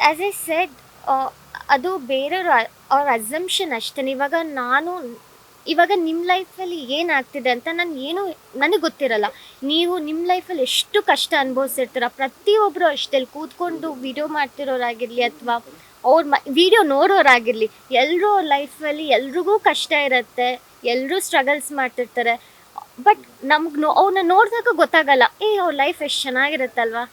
As I said ಅದು ಬೇರೆಯವ್ರ ಅವ್ರ ಅಸಂಪ್ಷನ್ ಅಷ್ಟೇ. ಇವಾಗ ನಿಮ್ಮ ಲೈಫಲ್ಲಿ ಏನಾಗ್ತಿದೆ ಅಂತ ನನಗೆ ಗೊತ್ತಿರಲ್ಲ. ನೀವು ನಿಮ್ಮ ಲೈಫಲ್ಲಿ ಎಷ್ಟು ಕಷ್ಟ ಅನುಭವಿಸಿರ್ತೀರ. ಪ್ರತಿಯೊಬ್ಬರು ಅಷ್ಟೇ ಕೂತ್ಕೊಂಡು ವಿಡಿಯೋ ಮಾಡ್ತಿರೋರಾಗಿರಲಿ ಅಥವಾ ವಿಡಿಯೋ ನೋಡೋರಾಗಿರಲಿ, ಎಲ್ಲರೂ ಅವ್ರ ಲೈಫಲ್ಲಿ ಎಲ್ರಿಗೂ ಕಷ್ಟ ಇರುತ್ತೆ, ಎಲ್ಲರೂ ಸ್ಟ್ರಗಲ್ಸ್ ಮಾಡ್ತಿರ್ತಾರೆ. ಬಟ್ ಅವ್ರನ್ನ ನೋಡಿದಾಗ ಗೊತ್ತಾಗಲ್ಲ, ಅವ್ರ ಲೈಫ್ ಎಷ್ಟು ಚೆನ್ನಾಗಿರುತ್ತಲ್ವಾ,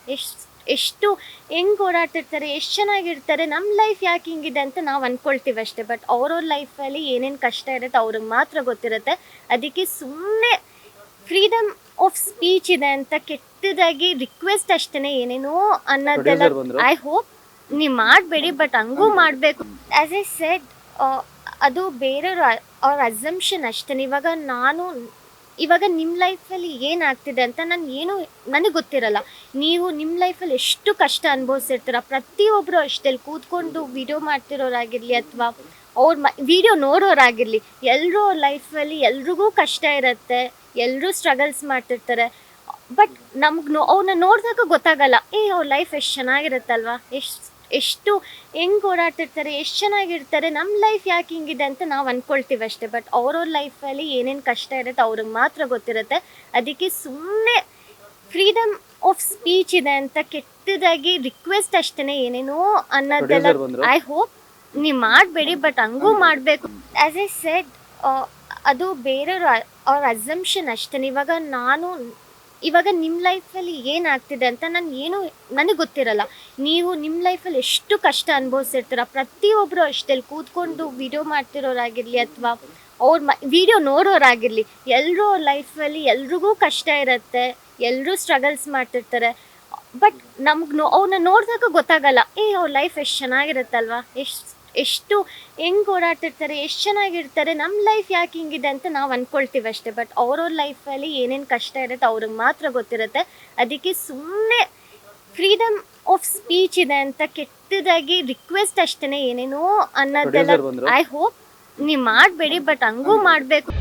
ಎಷ್ಟು ಹೆಂಗೆ ಓಡಾಡ್ತಿರ್ತಾರೆ, ಎಷ್ಟು ಚೆನ್ನಾಗಿರ್ತಾರೆ, ನಮ್ಮ ಲೈಫ್ ಯಾಕೆ ಹಿಂಗಿದೆ ಅಂತ ನಾವು ಅಂದ್ಕೊಳ್ತೀವಿ ಅಷ್ಟೇ. ಬಟ್ ಅವ್ರವ್ರ ಲೈಫಲ್ಲಿ ಏನೇನು ಕಷ್ಟ ಇರುತ್ತೆ ಅವ್ರಿಗೆ ಮಾತ್ರ ಗೊತ್ತಿರುತ್ತೆ. ಅದಕ್ಕೆ ಸುಮ್ಮನೆ ಫ್ರೀಡಮ್ ಆಫ್ ಸ್ಪೀಚ್ ಇದೆ ಅಂತ ಕೆಟ್ಟದಾಗಿ ರಿಕ್ವೆಸ್ಟ್ ಅಷ್ಟೇ, ಏನೇನೋ ಅನ್ನೋದೆಲ್ಲ ಐ ಹೋಪ್ ನೀವು ಮಾಡಬೇಡಿ. ಬಟ್ ಹಂಗೂ ಮಾಡಬೇಕು. ಆ್ಯಸ್ ಐ ಸೆಡ್ ಅದು ಬೇರೆಯವ್ರ ಅವ್ರ ಅಸಂಪ್ಷನ್ ಅಷ್ಟೇ. ಇವಾಗ ನಿಮ್ಮ ಲೈಫಲ್ಲಿ ಏನಾಗ್ತಿದೆ ಅಂತ ನನಗೆ ಗೊತ್ತಿರಲ್ಲ. ನೀವು ನಿಮ್ಮ ಲೈಫಲ್ಲಿ ಎಷ್ಟು ಕಷ್ಟ ಅನುಭವಿಸಿರ್ತೀರ. ಪ್ರತಿಯೊಬ್ಬರು ಅಷ್ಟೇ ಕೂತ್ಕೊಂಡು ವಿಡಿಯೋ ಮಾಡ್ತಿರೋರಾಗಿರಲಿ ಅಥವಾ ವಿಡಿಯೋ ನೋಡೋರಾಗಿರಲಿ, ಎಲ್ಲರೂ ಅವ್ರ ಲೈಫಲ್ಲಿ ಎಲ್ರಿಗೂ ಕಷ್ಟ ಇರುತ್ತೆ, ಎಲ್ಲರೂ ಸ್ಟ್ರಗಲ್ಸ್ ಮಾಡ್ತಿರ್ತಾರೆ. ಬಟ್ ಅವ್ರನ್ನ ನೋಡಿದಾಗ ಗೊತ್ತಾಗಲ್ಲ, ಅವ್ರ ಲೈಫ್ ಎಷ್ಟು ಚೆನ್ನಾಗಿರುತ್ತಲ್ವಾ, ಎಷ್ಟು ಹೆಂಗೆ ಓಡಾಡ್ತಿರ್ತಾರೆ, ಎಷ್ಟು ಚೆನ್ನಾಗಿರ್ತಾರೆ, ನಮ್ಮ ಲೈಫ್ ಯಾಕೆ ಹಿಂಗಿದೆ ಅಂತ ನಾವು ಅಂದ್ಕೊಳ್ತೀವಿ ಅಷ್ಟೇ. ಬಟ್ ಅವ್ರವ್ರ ಲೈಫಲ್ಲಿ ಏನೇನು ಕಷ್ಟ ಇರುತ್ತೆ ಅವ್ರಿಗೆ ಮಾತ್ರ ಗೊತ್ತಿರುತ್ತೆ. ಅದಕ್ಕೆ ಸುಮ್ಮನೆ ಫ್ರೀಡಮ್ ಆಫ್ ಸ್ಪೀಚ್ ಇದೆ ಅಂತ ಕೆಟ್ಟದಾಗಿ ರಿಕ್ವೆಸ್ಟ್ ಅಷ್ಟೇ, ಏನೇನೋ ಅನ್ನೋದೆಲ್ಲ ಐ ಹೋಪ್ ನೀವು ಮಾಡಬೇಡಿ. ಬಟ್ ಹಂಗೂ ಮಾಡಬೇಕು. ಆ್ಯಸ್ ಐ ಸೆಡ್ ಅದು ಬೇರೆಯವ್ರ ಅವ್ರ ಅಸಂಪ್ಷನ್ ಅಷ್ಟೇ. ಇವಾಗ ನಿಮ್ಮ ಲೈಫಲ್ಲಿ ಏನಾಗ್ತಿದೆ ಅಂತ ನನಗೆ ಗೊತ್ತಿರಲ್ಲ. ನೀವು ನಿಮ್ಮ ಲೈಫಲ್ಲಿ ಎಷ್ಟು ಕಷ್ಟ ಅನುಭವಿಸಿರ್ತೀರ. ಪ್ರತಿಯೊಬ್ಬರು ಅಷ್ಟೇ ಕೂತ್ಕೊಂಡು ವಿಡಿಯೋ ಮಾಡ್ತಿರೋರಾಗಿರಲಿ ಅಥವಾ ವಿಡಿಯೋ ನೋಡೋರಾಗಿರಲಿ, ಎಲ್ಲರೂ ಅವ್ರ ಲೈಫಲ್ಲಿ ಎಲ್ರಿಗೂ ಕಷ್ಟ ಇರುತ್ತೆ, ಎಲ್ಲರೂ ಸ್ಟ್ರಗಲ್ಸ್ ಮಾಡ್ತಿರ್ತಾರೆ. ಬಟ್ ಅವ್ರನ್ನ ನೋಡಿದಾಗ ಗೊತ್ತಾಗಲ್ಲ, ಅವ್ರ ಲೈಫ್ ಎಷ್ಟು ಚೆನ್ನಾಗಿರುತ್ತಲ್ವಾ, ಎಷ್ಟು ಹೆಂಗೆ ಓಡಾಡ್ತಿರ್ತಾರೆ, ಎಷ್ಟು ಚೆನ್ನಾಗಿರ್ತಾರೆ, ನಮ್ಮ ಲೈಫ್ ಯಾಕೆ ಹಿಂಗಿದೆ ಅಂತ ನಾವು ಅಂದ್ಕೊಳ್ತೀವಿ ಅಷ್ಟೇ. ಬಟ್ ಅವ್ರವ್ರ ಲೈಫಲ್ಲಿ ಏನೇನು ಕಷ್ಟ ಇರುತ್ತೆ ಅವ್ರಿಗೆ ಮಾತ್ರ ಗೊತ್ತಿರುತ್ತೆ. ಅದಕ್ಕೆ ಸುಮ್ಮನೆ ಫ್ರೀಡಮ್ ಆಫ್ ಸ್ಪೀಚ್ ಇದೆ ಅಂತ ಕೆಟ್ಟದಾಗಿ ರಿಕ್ವೆಸ್ಟ್ ಅಷ್ಟೇ, ಏನೇನೋ ಅನ್ನೋದೆಲ್ಲ ಐ ಹೋಪ್ ನೀವು ಮಾಡಬೇಡಿ. ಬಟ್ ಹಂಗೂ ಮಾಡಬೇಕು.